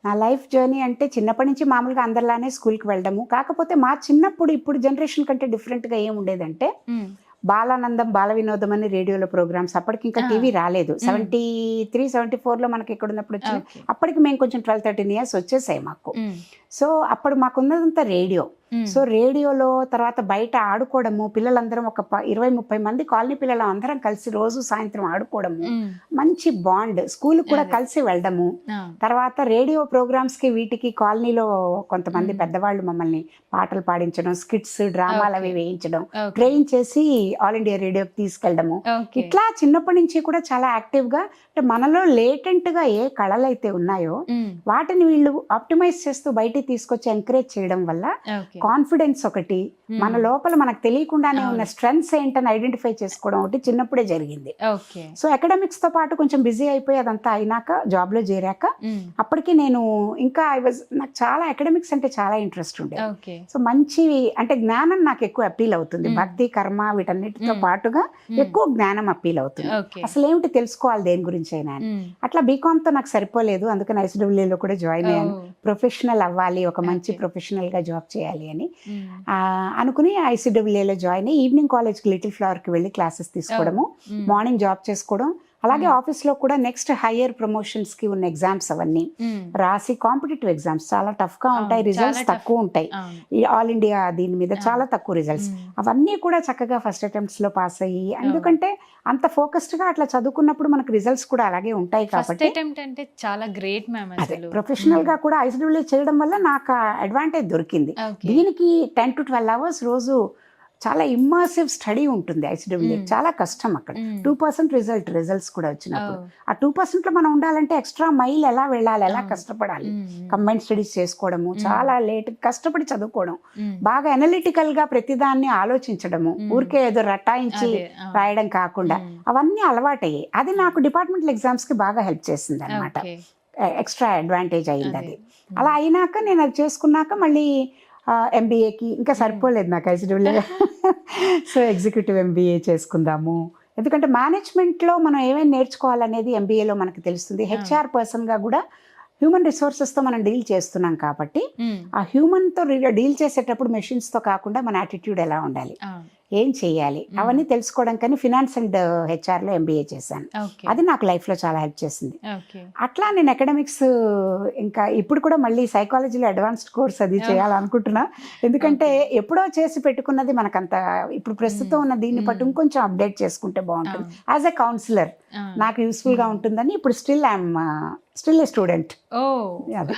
నా life journey అంటే చిన్నప్పటి నుంచి మామూలుగా అందరిలానే స్కూల్కి వెళ్ళడము. కాకపోతే మా చిన్నప్పుడు ఇప్పుడు జనరేషన్ కంటే డిఫరెంట్‌గా ఏం ఉండేదంటే, హ్మ్. బాలానందం, బాల వినోదం అని రేడియోలో ప్రోగ్రామ్స్ అప్పటికి ఇంకా ఆ! టీవీ రాలేదు. హ్మ్. 73, 74లో మనకి ఎక్కడున్నప్పుడు వచ్చినాయి. ఓకే. అప్పటికి మేము కొంచెం 12, 13 ఇయర్స్ వచ్చేసాయి మాకు. హ్మ్. సో, అప్పుడు మాకున్నదంతా రేడియో. హ్మ్. సో, రేడియోలో తర్వాత బయట ఆడుకోవడము, పిల్లలందరం ఒక 20, 30 మంది కాలనీ పిల్లలం అందరం కలిసి రోజు సాయంత్రం ఆడుకోవడము. హ్మ్. మంచి బాండ్. స్కూలుకి కూడా అదే. కలిసి వెళ్ళడము. ఆ! తర్వాత రేడియో ప్రోగ్రామ్స్‌కి వీటికి కాలనీలో కొంతమంది హ్మ్. పెద్దవాళ్ళు మమ్మల్ని పాటలు పాడించడం, స్కిట్స్, డ్రామాలవి ఓకే. వేయించడం, ఓకే. ట్రైన్ చేసి ఆల్ ఇండియా రేడియోకి తీసుకెళ్ళడము. ఓకే. ఇట్లా చిన్నప్పటి నుంచి కూడా చాలా యాక్టివ్‌గా అంటే మనలో లేటెంట్‌గా ఏ కళలైతే ఉన్నాయో హ్మ్. వాటిని వీళ్ళు ఆప్టిమైజ్ చేస్తూ బయటికి తీసుకొచ్చి ఎంకరేజ్ చేయడం వల్ల ఓకే. కాన్ఫిడెన్స్ ఒకటి, మన హ్మ్. లోపల మనకు తెలియకుండానే ఉన్న అవును. స్ట్రెంగ్త్స్ ఏంటని ఐడెంటిఫై చేసుకోవడం ఒకటి చిన్నప్పుడే జరిగింది. ఓకే. సో, అకాడమిక్స్‌తో పాటు కొంచెం బిజీ అయిపోయి అదంతా అయినాక జాబ్‌లో చేరాక హ్మ్. అప్పటికి నేను ఇంకా నాకు చాలా అకాడమిక్స్ అంటే చాలా ఇంట్రెస్ట్ ఉండేది. ఓకే. సో, మంచి అంటే జ్ఞానం నాకు ఎక్కువ అప్పీల్ అవుతుంది. హ్మ్. భక్తి, కర్మ వీటన్నిటితో హ్మ్. పాటుగా హ్మ్. ఎక్కువ జ్ఞానం అప్పీల్ అవుతుంది. ఓకే. అసలేమిటి తెలుసుకోవాలి దేని గురించైనా అని. హ్మ్. అట్లా బీకామ్‌తో నాకు సరిపోలేదు. అందుకని ఐసీడబ్ల్యూలో కూడా జాయిన్ అయ్యాను. ఓహ్! ప్రొఫెషనల్ అవ్వాలి, ఒక మంచి ఓకే. ప్రొఫెషనల్‌గా జాబ్ చేయాలి అని. హ్మ్. అనుకుని ఐసీడబ్ల్యూలో జాయిన్ అయ్యి ఈవినింగ్ కాలేజ్‌కి లిటిల్ ఫ్లవర్‌కి వెళ్ళి క్లాసెస్ ఓహ్! తీసుకోవడము, హ్మ్. మార్నింగ్ జాబ్ చేసుకోవడం, అలాగే హ్మ్. ఆఫీస్‌లో కూడా నెక్స్ట్ హైయర్ ప్రమోషన్స్‌కి ఉన్న ఎగ్జామ్స్ అవన్నీ హ్మ్. రాసి కాంపిటీటివ్ ఎగ్జామ్స్ చాలా టఫ్‌గా ఉంటాయి. అవును. చాలా రిజల్ట్స్ టఫ్. తక్కువ ఉంటాయి. అవును. ఈ ఆల్ ఇండియా దీని మీద అవును. చాలా తక్కువ రిజల్ట్స్. హ్మ్. అవన్నీ కూడా చక్కగా ఫస్ట్ అటెంప్ట్స్‌లో పాస్ అయ్యి ఓహ్! ఎందుకంటే అంత ఫోకస్డ్‌గా అట్లా చదువుకున్నప్పుడు మనకు రిజల్ట్స్ కూడా అలాగే ఉంటాయి ఫస్ట్ కాబట్టి అటెంప్ట్ అంటే చాలా గ్రేట్ మ్యామ్ అదే అసలు. హ్మ్. ప్రొఫెషనల్‌గా కూడా ఐసీడబ్ల్యూ చేయడం వల్ల నాకు ఆ అడ్వాంటేజ్ దొరికింది. ఓకే. దీనికి 10-12 అవర్స్ రోజు చాలా ఇమ్మర్సివ్ స్టడీ ఉంటుంది ఐసీడబ్ల్యూ. హ్మ్. చాలా కష్టం అక్కడ. హ్మ్. 2% రిజల్ట్స్ కూడా వచ్చినప్పుడు. ఓహ్! ఆ 2%లో మనం ఉండాలంటే ఎక్స్‌ట్రా మైల్ ఎలా వెళ్ళాలి? ఎలా అవును. కష్టపడాలి? హ్మ్. హ్మ్. కంబైన్డ్ స్టడీస్ చేసుకోవడము, హ్మ్. చాలా లేట్ కష్టపడి చదువుకోవడం, హ్మ్. బాగా అనలిటికల్‌గా ప్రతిదాన్ని ఆలోచించడము, హ్మ్. ఊరికే ఏదో రటాయించి అదే. అవును. రాయడం కాకుండా హ్మ్. అవన్నీ అలవాటయ్యాయి. అది నాకు డిపార్ట్మెంటల్ ఎగ్జామ్స్‌కి బాగా హెల్ప్ చేసిందనమాట. ఓకే. ఎక్స్‌ట్రా అడ్వాంటేజ్ అదే. అయిందది. హ్మ్. అలా అయినాక నేను అది చేసుకున్నాక మళ్ళీ ఎంబీఏకి ఇంకా హ్మ్. సరిపోలేదు నాకు ఐసీడబ్ల్యూ. సో, ఎగ్జిక్యూటివ్ ఎంబీఏ చేసుకుందాము. ఎందుకంటే మేనేజ్మెంట్‌లో మనం ఏమేమి నేర్చుకోవాలనేది ఎంబీఏలో మనకు తెలుస్తుంది. అవును. హెచ్ఆర్ పర్సన్‌గా గూడా హ్యూమన్ రిసోర్సెస్‌తో మనం డీల్ చేస్తున్నాం కాబట్టి, హ్మ్. ఆ హ్యూమన్‌తో డీల్ చేసేటప్పుడు మెషిన్స్‌తో కాకుండా మన యాటిట్యూడ్ ఎలా ఉండాలి? అవును. ఏం చేయాలి? హ్మ్. అవన్నీ తెలుసుకోవడానికని ఫినాన్స్ అండ్ హెచ్ఆర్‌లో ఎంబీఏ చేశాను. ఓకే. అది నాకు లైఫ్‌లో చాలా హెల్ప్ చేసింది. ఓకే. అట్లా నేను అకాడమిక్స్ ఇంకా ఇప్పుడు కూడా మళ్ళీ సైకాలజీలో అడ్వాన్స్డ్ కోర్స్ అది ఓహ్! చేయాలనుకుంటున్నా. ఎందుకంటే ఓకే. ఎప్పుడో చేసి పెట్టుకున్నది మనకంత ఇప్పుడు ప్రస్తుతం హ్మ్. ఉన్న దీన్ని బట్టి హ్మ్. ఇంకొంచెం అప్డేట్ చేసుకుంటే బావుంటుంది. అవును. యాస్ ఎ కౌన్సిలర్ అవును. నాకు యూజ్‌ఫుల్‌గా హ్మ్. ఉంటుందని ఇప్పుడు స్టిల్ ఏ స్టూడెంట్. ఓహ్! అది.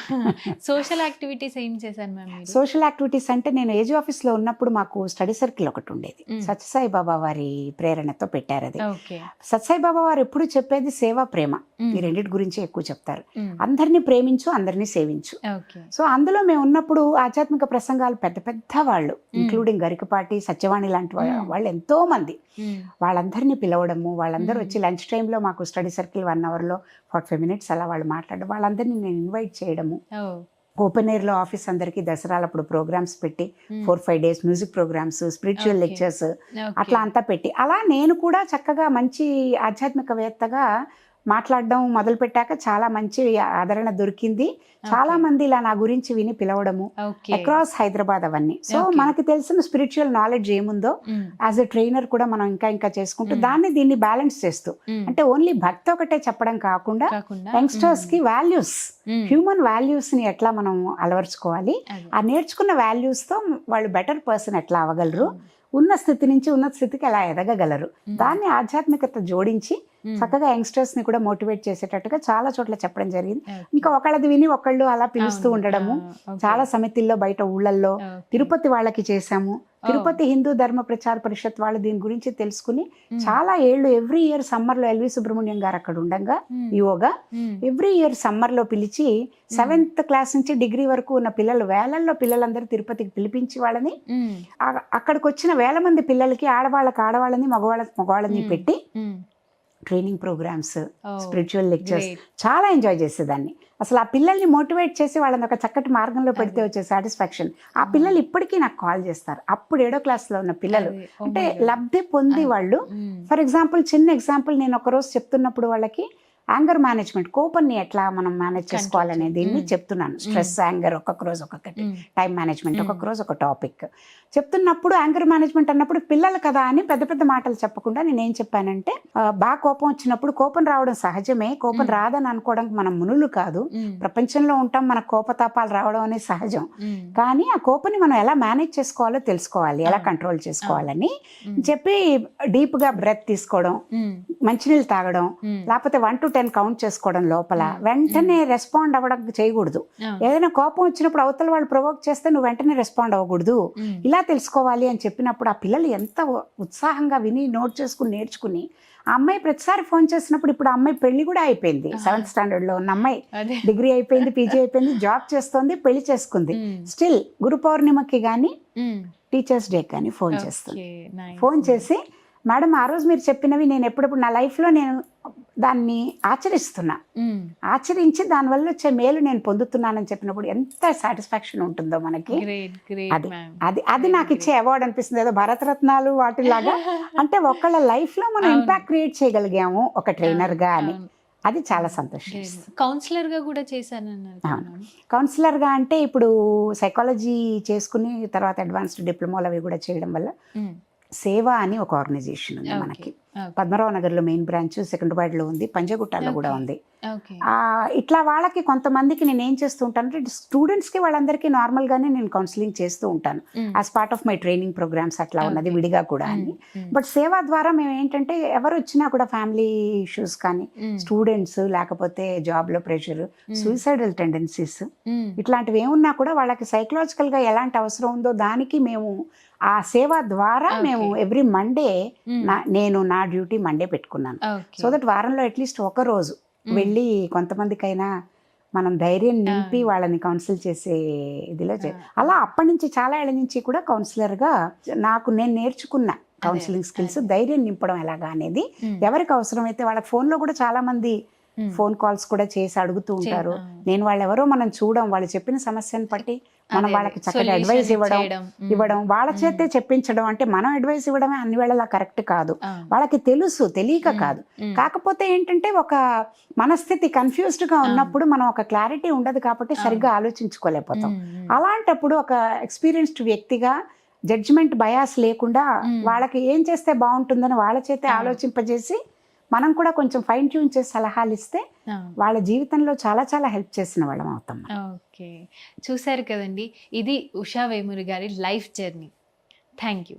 సోషల్ యాక్టివిటీస్ ఏం చేశారు మ్యామ్ మీరు? సోషల్ యాక్టివిటీస్ అంటే నేను ఏజీ ఆఫీస్‌లో ఉన్నప్పుడు మాకు స్టడీ సర్కిల్ ఒకటుండేది. హ్మ్. సత్యసాయి బాబా వారి ప్రేరణతో పెట్టారది. ఓకే. సత్యసాయి బాబా వారు ఎప్పుడు చెప్పేది సేవ, ప్రేమ. ఈ హ్మ్. రెండిటి గురించే ఎక్కువ చెప్తారు. హ్మ్. అందరిని ప్రేమించు, అందరిని సేవించు. ఓకే. సో, అందులో మేమున్నప్పుడు ఆధ్యాత్మిక ప్రసంగాలు పెద్ద పెద్ద వాళ్ళు, హ్మ్. ఇంక్లూడింగ్ గరికపాటి, సత్యవాణి లాంటి హ్మ్. వాళ్ళు ఎంతోమంది. హ్మ్. వాళ్ళందరినీ పిలవడము, వాళ్ళందరూ హ్మ్. వచ్చి లంచ్ టైమ్‌లో మాకు స్టడీ సర్కిల్ 1 అవర్‌లో 45 మినిట్స్ అలా వాళ్ళు మాట్లాడడం. వాళ్ళందరినీ నేను ఇన్వైట్ చేయడము. ఓహ్! ఓపెన్ ఎయిర్‌లో ఆఫీస్ అందరికీ దసరాలప్పుడు ప్రోగ్రామ్స్ పెట్టి హ్మ్. 4, 5 days music programmes, spiritual okay. Lectures okay. అట్లా అంతా పెట్టి, అలా నేను కూడా చక్కగా మంచి ఆధ్యాత్మికవేత్తగా మాట్లాడడం మొదలుపెట్టాక చాలా మంచి ఆదరణ దొరికింది. ఓకే. చాలామంది ఇలా నా గురించి విని పిలవడము, ఓకే. అక్రాస్ హైదరాబాద్ అవన్నీ. So, okay. మనకి తెలిసిన స్పిరిచ్యువల్ నాలెడ్జ్ ఏముందో హ్మ్. యాస్ ఎ ట్రైనర్ కూడా మనం ఇంకా చేసుకుంటూ హ్మ్. దాన్ని దీన్ని బ్యాలెన్స్ చేస్తూ హ్మ్. అంటే ఓన్లీ భక్తి ఒకటే చెప్పడం కాకుండా కాకుండా యంగ్‌స్టర్స్‌కి వాల్యూస్, హ్మ్. హ్యూమన్ వాల్యూస్‌ని ఎట్లా మనం అలవరుచుకోవాలి, అదే. ఆ నేర్చుకున్న వాల్యూస్‌తో వాళ్ళు బెటర్ పర్సన్ ఎట్లా అవ్వగలరు, అవును. ఉన్న స్థితి నుంచి ఉన్నత స్థితికి ఎలా ఎదగగలరు, హ్మ్. దాన్ని ఆధ్యాత్మికత జోడించి హ్మ్. చక్కగా యంగ్‌స్టర్స్‌ని కూడా మోటివేట్ చేసేటట్టుగా చాలా చోట్ల చెప్పడం జరిగింది. ఓకే. ఇంకా ఒకళ్ళది విని ఒకళ్ళు అలా పిలుస్తూ అవును. ఉండడము. ఓకే. చాలా సమితుల్లో బయట ఊళ్ళల్లో ఓకే. తిరుపతి వాళ్ళకి చేశాము. ఓహ్! తిరుపతి హిందూ ధర్మ ప్రచార పరిషత్ వాళ్ళు దీని గురించి తెలుసుకుని హ్మ్. చాలా ఏళ్ళు ఎవ్రీ ఇయర్ సమ్మర్‌లో ఎల్వి సుబ్రహ్మణ్యం గారు అక్కడ ఉండంగా హ్మ్. ఈవోగా హ్మ్. ఎవ్రీ ఇయర్ సమ్మర్‌లో పిలిచి హ్మ్. 7th క్లాస్ నుంచి డిగ్రీ వరకు ఉన్న పిల్లలు వేలల్లో పిల్లలందరూ తిరుపతికి పిలిపించి వాళ్ళని హ్మ్. అక్కడికొచ్చిన వేల మంది పిల్లలకి ఆడవాళ్ళని, మగవాళ్ళని హ్మ్. పెట్టి హ్మ్. ట్రైనింగ్ ప్రోగ్రామ్స్, ఓహ్! Spiritual lectures great. చాలా ఎంజాయ్ చేసేదాన్ని. అసలు ఆ పిల్లల్ని మోటివేట్ చేసి వాళ్ళని ఒక చక్కటి మార్గంలో పెడితే అదే. వచ్చే సాటిస్ఫాక్షన్. ఆ ఓహ్! పిల్లలు ఇప్పటికీ నాకు కాల్ చేస్తారు. అప్పుడు ఏడో క్లాస్‌లో ఉన్న పిల్లలు. అదే. ఓహ్ అంటే మై గాడ్! లబ్ధి పొంది అదే. వాళ్ళు హ్మ్. ఫర్ ఎగ్జాంపుల్ చిన్న ఎగ్జాంపుల్ నేను ఒకరోజు చెప్తున్నప్పుడు వాళ్ళకి యాంగర్ మేనేజ్మెంట్, కోపాన్ని ఎట్లా మనం మేనేజ్ చేసుకోవాలనే దీన్ని చెప్తున్నాను. స్ట్రెస్, యాంగర్ ఒక్కొక్క రోజు ఒక్కొక్కటి, టైం మేనేజ్మెంట్ ఒక్కొక్క రోజు ఒక టాపిక్ చెప్తున్నప్పుడు, యాంగర్ మేనేజ్మెంట్ అన్నప్పుడు పిల్లలు కదా అని పెద్ద పెద్ద మాటలు చెప్పకుండా నేను ఏం చెప్పానంటే, బాగా కోపం వచ్చినప్పుడు కోపం రావడం సహజమే, కోపం రాదని అనుకోవడానికి మనం మునులు కాదు, ప్రపంచంలో ఉంటాం, మన కోపతాపాలు రావడం అనేది సహజం. కానీ ఆ కోపాన్ని మనం ఎలా మేనేజ్ చేసుకోవాలో తెలుసుకోవాలి, ఎలా కంట్రోల్ చేసుకోవాలని చెప్పి డీప్ గా బ్రెత్ తీసుకోవడం, మంచినీళ్ళు తాగడం, లేకపోతే 1 to 10 కౌంట్ చేసుకోవడం, లోపల వెంటనే రెస్పాండ్ అవ్వడం చేయకూడదు. ఏదైనా కోపం వచ్చినప్పుడు అవతల వాళ్ళు ప్రొవోక్ చేస్తే నువ్వు వెంటనే రెస్పాండ్ అవ్వకూడదు, ఇలా తెలుసుకోవాలి అని చెప్పినప్పుడు ఆ పిల్లలు ఎంత ఉత్సాహంగా విని నోట్ చేసుకుని నేర్చుకుని, ఆ అమ్మాయి ప్రతిసారి ఫోన్ చేసినప్పుడు, ఇప్పుడు ఆ అమ్మాయి పెళ్లి కూడా అయిపోయింది, 7th స్టాండర్డ్ లో ఉన్న అమ్మాయి డిగ్రీ అయిపోయింది, పీజీ అయిపోయింది, జాబ్ చేస్తోంది, పెళ్లి చేసుకుంది. స్టిల్ గురు పౌర్ణిమకి కానీ టీచర్స్ డే కానీ ఫోన్ చేస్తుంది. ఫోన్ చేసి, మేడం ఆ రోజు మీరు చెప్పినవి నేను ఎప్పుడప్పుడు నా లైఫ్లో నేను దాన్ని ఆచరిస్తున్నా, ఆచరించి దానివల్ల వచ్చే మేలు నేను పొందుతున్నానని చెప్పినప్పుడు ఎంత సాటిస్ఫాక్షన్ ఉంటుందో మనకి. అది అది అది నాకు ఇచ్చే అవార్డు అనిపిస్తుంది, ఏదో భారతరత్నాలు వాటిలాగా. అంటే ఒకళ్ళ లైఫ్లో మనం ఇంపాక్ట్ క్రియేట్ చేయగలిగాము ఒక ట్రైనర్గా అని, అది చాలా సంతోషం. కౌన్సిలర్ గా కూడా చేశానన్నారు. కౌన్సిలర్ గా అంటే ఇప్పుడు సైకాలజీ చేసుకుని తర్వాత అడ్వాన్స్డ్ డిప్లొమాలు అవి కూడా చేయడం వల్ల సేవ అని ఒక ఆర్గనైజేషన్ ఉంది మనకి. పద్మరావు నగర్లో మెయిన్ బ్రాంచ్, సెకండ్రాబాద్లో ఉంది, పంజగుట్టలో కూడా ఉంది. ఇట్లా వాళ్ళకి కొంతమందికి నేను ఏం చేస్తూ ఉంటానంటే, స్టూడెంట్స్కి వాళ్ళందరికీ నార్మల్గానే నేను కౌన్సిలింగ్ చేస్తూ ఉంటాను as part of my training programmes, అట్లా ఉన్నది విడిగా కూడా అని. బట్ సేవ ద్వారా మేము ఏంటంటే, ఎవరు వచ్చినా కూడా ఫ్యామిలీ ఇష్యూస్ కానీ, స్టూడెంట్స్ లేకపోతే జాబ్లో ప్రెషర్, సూసైడల్ టెండెన్సీస్ ఇట్లాంటివి ఏమున్నా కూడా వాళ్ళకి సైకలాజికల్గా ఎలాంటి అవసరం ఉందో దానికి మేము ఆ సేవ ద్వారా మేము ఎవ్రీ మండే, నేను నా డ్యూటీ మండే పెట్టుకున్నాను. సో దట్ వారంలో అట్లీస్ట్ ఒక రోజు వెళ్ళి కొంతమందికైనా మనం ధైర్యం నింపి వాళ్ళని కౌన్సిల్ చేసే ఇదిలో అలా అప్పటి నుంచి చాలా ఏళ్ళ నుంచి కూడా కౌన్సిలర్గా నేను నేర్చుకున్న కౌన్సిలింగ్ స్కిల్స్, ధైర్యం నింపడం ఎలాగా అనేది. ఎవరికి అవసరమైతే వాళ్ళ ఫోన్లో కూడా చాలా మంది ఫోన్ కాల్స్ కూడా చేసి అడుగుతూ ఉంటారు. నేను వాళ్ళెవరో మనం చూడం, వాళ్ళు చెప్పిన సమస్యను బట్టి మనం వాళ్ళకి చక్కటి అడ్వైస్ ఇవ్వడం, వాళ్ళ చేతే చెప్పించడం. అంటే మనం అడ్వైస్ ఇవ్వడమే అన్ని వేళలా కరెక్ట్ కాదు, వాళ్ళకి తెలుసు, తెలియక కాదు. కాకపోతే ఏంటంటే ఒక మనస్థితి కన్ఫ్యూజ్డ్ గా ఉన్నప్పుడు మనం ఒక క్లారిటీ ఉండదు కాబట్టి సరిగ్గా ఆలోచించుకోలేకపోతాం. అలాంటప్పుడు ఒక ఎక్స్పీరియన్స్డ్ వ్యక్తిగా జడ్జిమెంట్ బయాస్ లేకుండా వాళ్ళకి ఏం చేస్తే బాగుంటుందని వాళ్ళ చేతే ఆలోచింపజేసి మనం కూడా కొంచెం ఫైన్ ట్యూన్ చేసి సలహాలు ఇస్తే వాళ్ళ జీవితంలో చాలా చాలా హెల్ప్ చేసిన వాళ్ళం అవుతాం. ఓకే, చూసారు కదండి, ఇది ఉషా వేమూరి గారి లైఫ్ జర్నీ. Thank you.